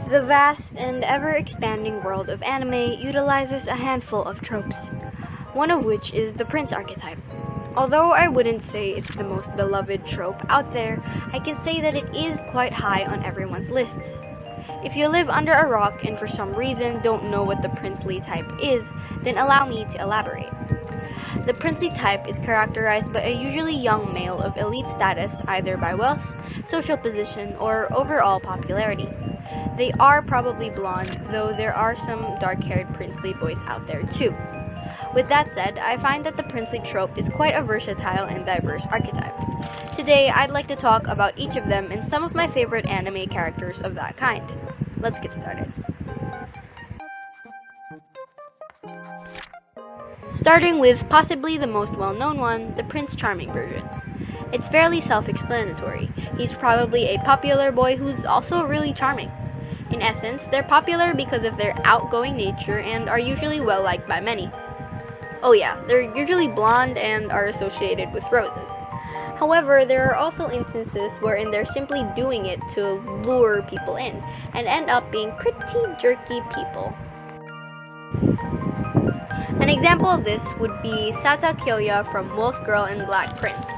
The vast and ever-expanding world of anime utilizes a handful of tropes, one of which is the prince archetype. Although I wouldn't say it's the most beloved trope out there, I can say that it is quite high on everyone's lists. If you live under a rock and for some reason don't know what the princely type is, then allow me to elaborate. The princely type is characterized by a usually young male of elite status either by wealth, social position, or overall popularity. They are probably blonde, though there are some dark-haired princely boys out there too. With that said, I find that the princely trope is quite a versatile and diverse archetype. Today, I'd like to talk about each of them and some of my favorite anime characters of that kind. Let's get started. Starting with possibly the most well-known one, the Prince Charming version. It's fairly self-explanatory. He's probably a popular boy who's also really charming. In essence, they're popular because of their outgoing nature and are usually well-liked by many. Oh yeah, they're usually blonde and are associated with roses. However, there are also instances wherein they're simply doing it to lure people in and end up being pretty jerky people. An example of this would be Kyoya from Wolf Girl and Black Prince.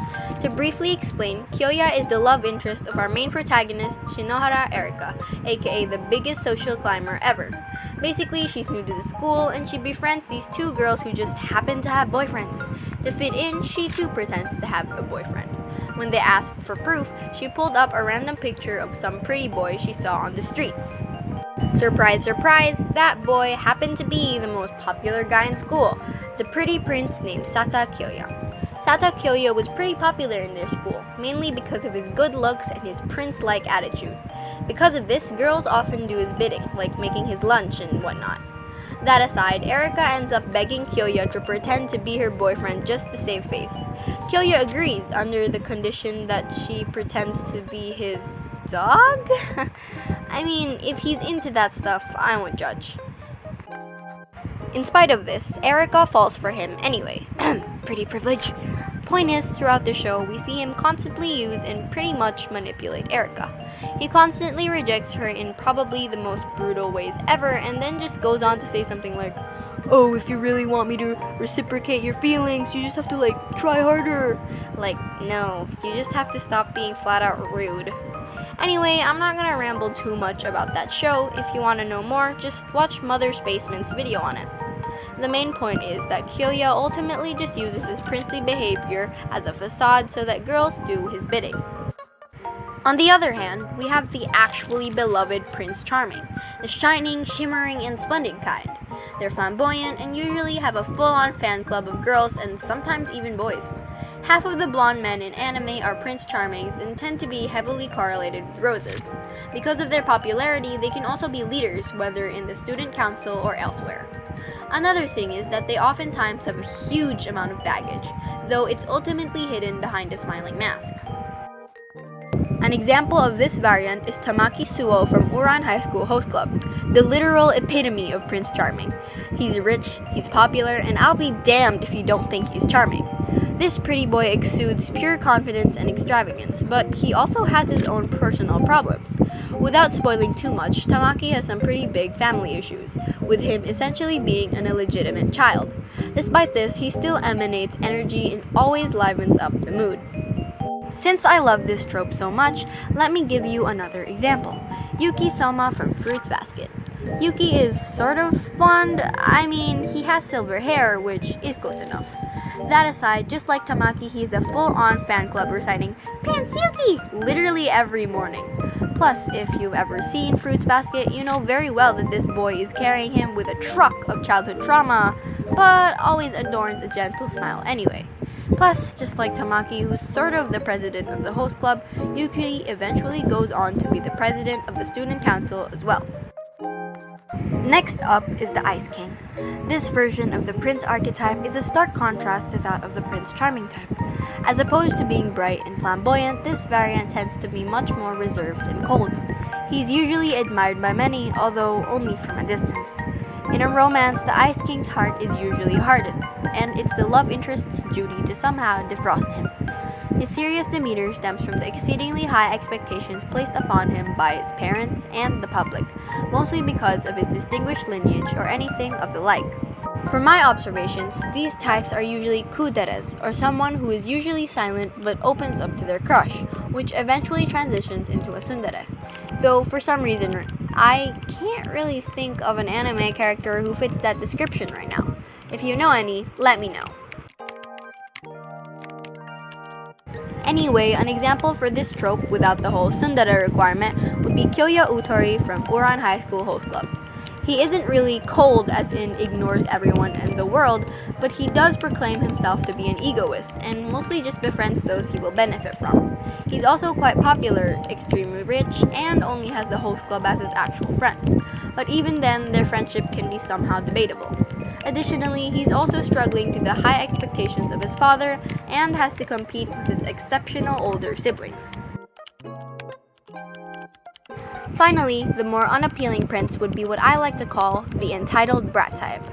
To briefly explain, Kyoya is the love interest of our main protagonist, Shinohara Erika, aka the biggest social climber ever. Basically, she's new to the school and she befriends these two girls who just happen to have boyfriends. To fit in, she too pretends to have a boyfriend. When they asked for proof, she pulled up a random picture of some pretty boy she saw on the streets. Surprise, surprise, that boy happened to be the most popular guy in school, the pretty prince named Kyoya. Kyoya was pretty popular in their school, mainly because of his good looks and his prince-like attitude. Because of this, girls often do his bidding, like making his lunch and whatnot. That aside, Erika ends up begging Kyoya to pretend to be her boyfriend just to save face. Kyoya agrees under the condition that she pretends to be his dog? I mean, if he's into that stuff, I won't judge. In spite of this, Erika falls for him anyway. Pretty privilege. Point is, throughout the show, we see him constantly use and pretty much manipulate Erika. He constantly rejects her in probably the most brutal ways ever and then just goes on to say something like, "Oh, if you really want me to reciprocate your feelings, you just have to try harder." Like, no, you just have to stop being flat out rude. Anyway, I'm not gonna ramble too much about that show. If you want to know more, just watch Mother's Basement's video on it. The main point is that Kyoya ultimately just uses his princely behavior as a facade so that girls do his bidding. On the other hand, we have the actually beloved Prince Charming, the shining, shimmering, and splendid kind. They're flamboyant and usually have a full-on fan club of girls and sometimes even boys. Half of the blonde men in anime are Prince Charmings and tend to be heavily correlated with roses. Because of their popularity, they can also be leaders, whether in the student council or elsewhere. Another thing is that they oftentimes have a huge amount of baggage, though it's ultimately hidden behind a smiling mask. An example of this variant is Tamaki Suoh from Ouran High School Host Club, the literal epitome of Prince Charming. He's rich, he's popular, and I'll be damned if you don't think he's charming. This pretty boy exudes pure confidence and extravagance, but he also has his own personal problems. Without spoiling too much, Tamaki has some pretty big family issues, with him essentially being an illegitimate child. Despite this, he still emanates energy and always livens up the mood. Since I love this trope so much, let me give you another example. Yuki Sohma from Fruits Basket. Yuki is sort of blonde. I mean, he has silver hair, which is close enough. That aside, just like Tamaki, he's a full-on fan club reciting "Prince Yuki" literally every morning. Plus, if you've ever seen Fruits Basket, you know very well that this boy is carrying him with a truck of childhood trauma, but always adorns a gentle smile anyway. Plus, just like Tamaki, who's sort of the president of the host club, Yuki eventually goes on to be the president of the student council as well. Next up is the Ice King. This version of the Prince archetype is a stark contrast to that of the Prince Charming type. As opposed to being bright and flamboyant, this variant tends to be much more reserved and cold. He's usually admired by many, although only from a distance. In a romance, the Ice King's heart is usually hardened, and it's the love interest's duty to somehow defrost him. His serious demeanor stems from the exceedingly high expectations placed upon him by his parents and the public, mostly because of his distinguished lineage or anything of the like. From my observations, these types are usually kuderes, or someone who is usually silent but opens up to their crush, which eventually transitions into a tsundere. Though for some reason, I can't really think of an anime character who fits that description right now. If you know any, let me know. Anyway, an example for this trope without the whole tsundere requirement would be Kyoya Ootori from Ouran High School Host Club. He isn't really cold as in ignores everyone in the world, but he does proclaim himself to be an egoist and mostly just befriends those he will benefit from. He's also quite popular, extremely rich, and only has the host club as his actual friends. But even then, their friendship can be somehow debatable. Additionally, he's also struggling to the high expectations of his father and has to compete with his exceptional older siblings. Finally, the more unappealing prince would be what I like to call the entitled brat type.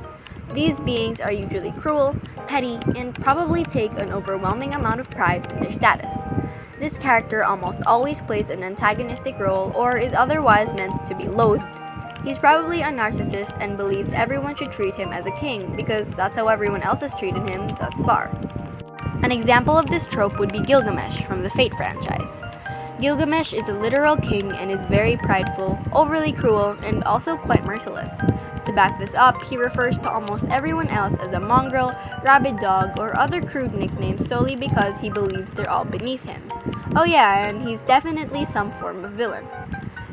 These beings are usually cruel, petty, and probably take an overwhelming amount of pride in their status. This character almost always plays an antagonistic role or is otherwise meant to be loathed. He's probably a narcissist and believes everyone should treat him as a king because that's how everyone else has treated him thus far. An example of this trope would be Gilgamesh from the Fate franchise. Gilgamesh is a literal king and is very prideful, overly cruel, and also quite merciless. To back this up, he refers to almost everyone else as a mongrel, rabid dog, or other crude nicknames solely because he believes they're all beneath him. Oh yeah, and he's definitely some form of villain.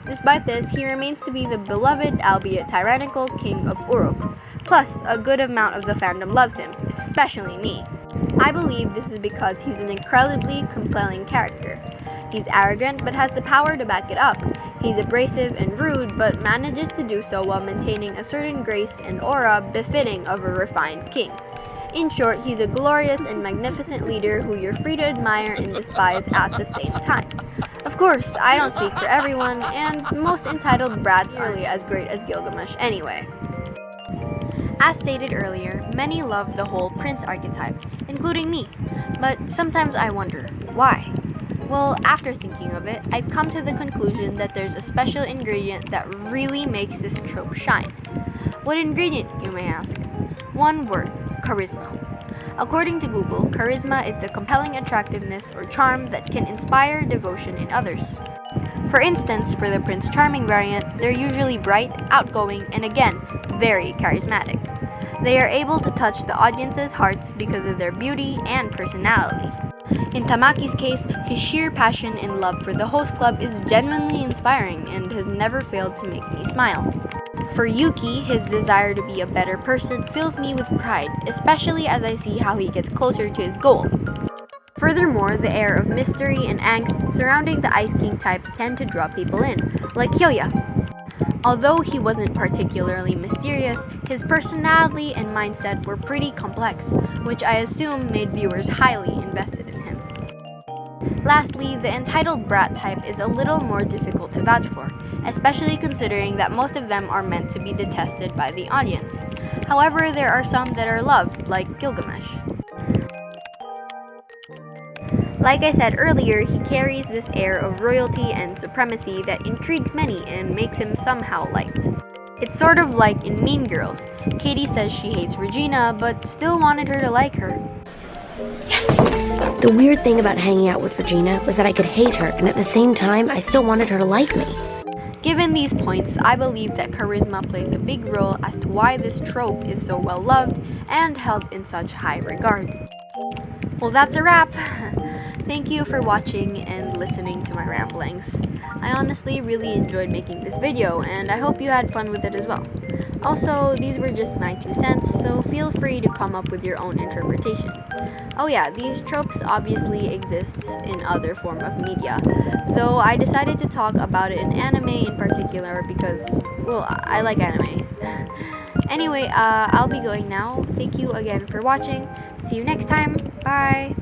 Despite this, he remains to be the beloved, albeit tyrannical, king of Uruk. Plus, a good amount of the fandom loves him, especially me. I believe this is because he's an incredibly compelling character. He's arrogant but has the power to back it up. He's abrasive and rude but manages to do so while maintaining a certain grace and aura befitting of a refined king. In short, he's a glorious and magnificent leader who you're free to admire and despise at the same time. Of course, I don't speak for everyone, and most entitled brats aren't really as great as Gilgamesh anyway. As stated earlier, many love the whole prince archetype, including me, but sometimes I wonder, why? Well, after thinking of it, I've come to the conclusion that there's a special ingredient that really makes this trope shine. What ingredient, you may ask? One word, charisma. According to Google, charisma is the compelling attractiveness or charm that can inspire devotion in others. For instance, for the Prince Charming variant, they're usually bright, outgoing, and again, very charismatic. They are able to touch the audience's hearts because of their beauty and personality. In Tamaki's case, his sheer passion and love for the host club is genuinely inspiring and has never failed to make me smile. For Yuki, his desire to be a better person fills me with pride, especially as I see how he gets closer to his goal. Furthermore, the air of mystery and angst surrounding the Ice King types tend to draw people in, like Kyoya. Although he wasn't particularly mysterious, his personality and mindset were pretty complex, which I assume made viewers highly invested in him. Lastly, the entitled brat type is a little more difficult to vouch for, especially considering that most of them are meant to be detested by the audience. However, there are some that are loved, like Gilgamesh. Like I said earlier, he carries this air of royalty and supremacy that intrigues many and makes him somehow liked. It's sort of like in Mean Girls. Katie says she hates Regina, but still wanted her to like her. Yes! The weird thing about hanging out with Regina was that I could hate her, and at the same time, I still wanted her to like me. Given these points, I believe that charisma plays a big role as to why this trope is so well loved and held in such high regard. Well, that's a wrap! Thank you for watching and listening to my ramblings. I honestly really enjoyed making this video, and I hope you had fun with it as well. Also, these were just my 2 cents, so feel free to come up with your own interpretation. Oh yeah, these tropes obviously exist in other form of media, though I decided to talk about it in anime in particular because, well, I like anime. Anyway, I'll be going now. Thank you again for watching. See you next time. Bye!